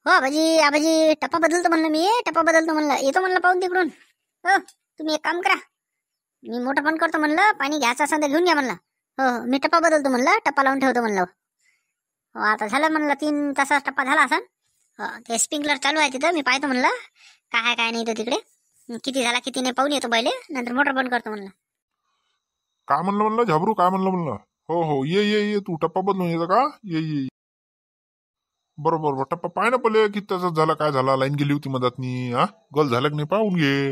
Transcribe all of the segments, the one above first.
हो आबाजी आबाजी, टप्पा बदलतो म्हणलं मी, टप्पा बदलतो म्हणलं, येतो म्हणलं पाहून तिकडून. हो तुम्ही एक काम करा, मी मोठं पण करतो म्हणलं, पाणी घ्यायचं असेल तर घेऊन घ्या म्हणलं. हो मी टप्पा बदलतो म्हणलं, टप्पा लावून ठेवतो म्हणलं. हो आता झालं म्हणलं 3 तासाचा टप्पा झाला असेल. हो ते स्प्रिंकलर चालू आहे तिथं, मी पाहतो म्हणलं काय आहे काय नाही तर तिकडे, किती झाला किती नाही पाहून येतो पहिले, नंतर मोटर बंद करतो म्हणलं. काय म्हणलं झाबरू, काय म्हणलं. हो हो ये ये ये, तू टप्पा बदलून येतं का? ये ये. बरोबर टप्पा पाय ना पहिले किती तासात झाला, काय झाला, लाईन गेली होती मधातनी, हा गल झालं की नाही पाहून घे,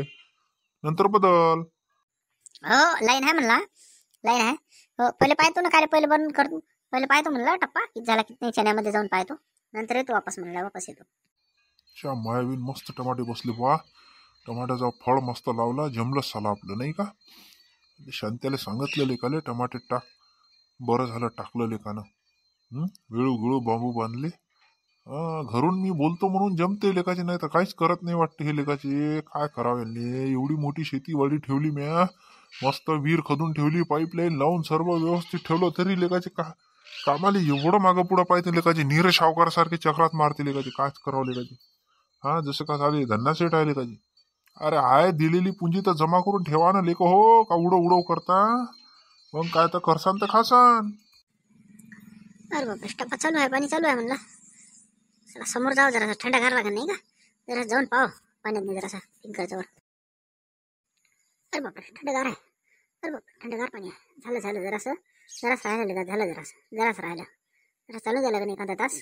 नंतर बदल. हो लाईन आहे म्हणला, लाईन आहे. हो पहिले पाहतो ना, काय पहिले बंद करतो, पहिले पाहतो म्हणलं टप्पा किती झाला किती नाही, चण्यामध्ये जाऊन पाहतो, नंतर येतो वापस म्हणलं, वापस येतो. मायावीन मस्त टमाटे बसले बा, टमाट्याचा फळ मस्त लावला, जमलं साला आपलं नाही का. शांत्याला सांगितलं लेकाले टमाटे टाक, बरं झालं टाकलं लेकानं. वेळू बांबू बांधले. घरून मी बोलतो म्हणून जमते लेकाचे, नाही तर काहीच करत नाही वाटते हे लेकाचे. काय करावे, एवढी मोठी शेतीवाडी ठेवली म्या, मस्त विहीर खदून ठेवली, पाईपलाईन लावून सर्व व्यवस्थित ठेवलं, तरी लेकाचे कामाला एवढं मागं पुढं पाहिजे लेकाचे. नीर सावकार सारखे चक्रात मारते लेकाचे, कायच करावं लेकाचे. हा जसं का झाले धन्ना सेट आहे लेकाचे. अरे आहे दिलेली पुंजी तर जमा करून ठेवा ना लेक, हो का उडव करता, मग काय तर करसान तर खासान. अरे बापरे टप्पा चालू आहे, पाणी चालू आहे म्हणलं, चला समोर जाऊ, जरा थंडा गार लागेल नाही का, जरा जाऊन पाव पाण्यात नाही जरासा पिंकाच्या वर. अरे बापरे थंडगार आहे, अरे बापरे थंडगार पाणी आहे. झालं जरास राहिलं का, झालं जरास राहिलं, जरा चालू झालं का नाही एखादा तास.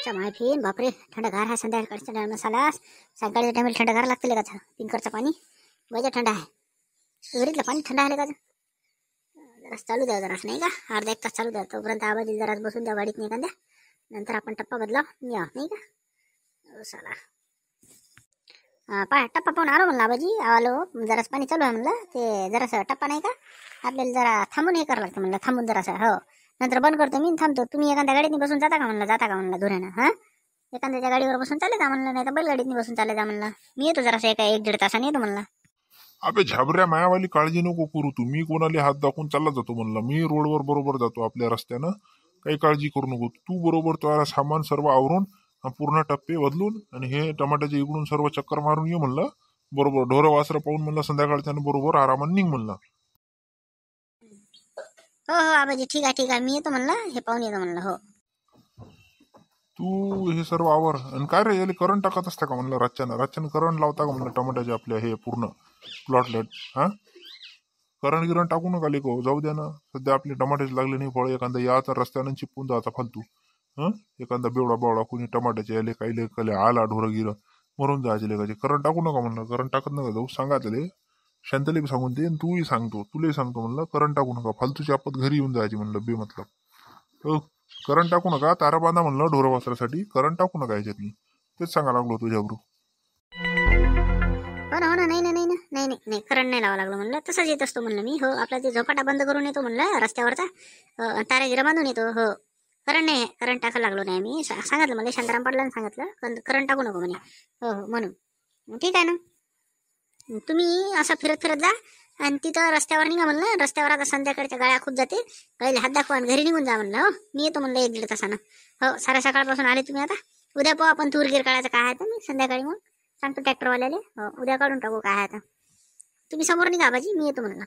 माहिती बापरे थंडगार आहे, संध्याकाळच्या टायमा सालास सकाळच्या टायमाला थंडगार लागते का, पिंकरचं पाणी वजा थंड आहे, विहिरीतलं पाणी थंड आहे का, जरास चालू द्या जरास नाही का, अर्धा 1 तास चालू द्या, तोपर्यंत आवाज जरास बसून द्या वाडीत नाही एखाद्या, नंतर आपण टप्पा बदला या नाही का. साला टप्पा पाहून आलो म्हणलं आबाजी, आलो जरास पाणी चालू आहे म्हणलं, ते जरासं टप्पा नाही का आपल्याला जरा थांबून हे करावं लागतं म्हणलं, थांबून जरासं. हो नंतर बंद करतो मी, थांबतो. तुम्ही एखाद्या गाडीने बसून जाता का म्हणलं धुऱ्यानं, हा एखाद्याच्या गाडीवर बसून चाले जा म्हणलं, नाही तर बैलगाडीने बसून चाले जा म्हणलं, मी येतो जरासं 1-1.5 तासाने येतो म्हणलं. अबे झाबऱ्या, मायावाली काळजी नको करू तू, मी कोणाला हात दाखवून चालला जातो म्हणलं, मी रोडवर बरोबर जातो आपल्या रस्त्यानं, काही काळजी करू नको तू. बरोबर तुला सामान सर्व आवरून पूर्ण टप्पे बदलून आणि हे टमाट्याच्या इकडून सर्व चक्कर मारून ये म्हणलं, बरोबर ढोरं वासरं पाहून म्हणलं, संध्याकाळच्या बरोबर आरामाने निघ म्हणलं. हो हो आबाजी ठीक आहे मी येतो म्हणलं, हे पाहून येतो म्हणलं. हो तू हे सर्व आवर. आणि काय रे याला करंट टाकत असता का म्हणलं, रातच्यानं करंट लावता का म्हणलं टमाट्याचे आपल्या हे पूर्ण प्लॉटला, हा करंट टाकू नका लेको, जाऊ द्या ना, सध्या आपले टमाट्याचे लागले नाही फळ, एखादा याचा रस्त्यानं चिपून जायचा फालतू, एखादा बेवडा कोणी टमाट्याचे याले काही लेकले आला ढोरं गिरं मरून जायचे लेकाचे, करंट टाकू नका म्हणलं, करंट टाकत नका जाऊ, सांगायचं शांतले सांगून दे, तूही सांगतो, तुलाही सांगतो म्हणलं, करंट टाकू नका, फालतूची आपत घरी येऊन जायची म्हणलं बेमतलब. हो करंट टाकू नका, तारा बांधा म्हणलं ढोरं वासरासाठी, करंट टाकू नका याच्यातनी, तेच सांगा लागलो तुझ्याबरोबर. हो ना नाही करंट नाही लावा लागलो म्हणलं, तसंच येत असतो म्हणलं मी. हो आपला ते झोपाटा बंद करून येतो म्हणलं रस्त्यावरचा, तारा गिरा बांधून येतो. हो करंट टाकायला लागलो नाही मी, सांगितलं मला शांताराम पाटलांनी सांगितलं, करंट टाकू नको म्हणे. हो म्हणून ठीक आहे ना, तुम्ही असं फिरत जा आणि तिथं रस्त्यावर निघा म्हणलं, रस्त्यावर आता संध्याकाळच्या गाड्या खूप जाते, पहिले हात दाखवा आणि घरी निघून जा म्हणलं. हो मी येतो म्हणलं 1-1.5 तासानं. हो साऱ्या सकाळपासून आले तुम्ही, आता उद्या पाहू आपण तूर गिर काढायचं काय आहे तर, मी संध्याकाळी मग सांगतो ट्रॅक्टरवाल्याले. हो उद्या काढून टाकू काय आहे आता, तुम्ही समोर निघा बाजी, मी येतो म्हणलं.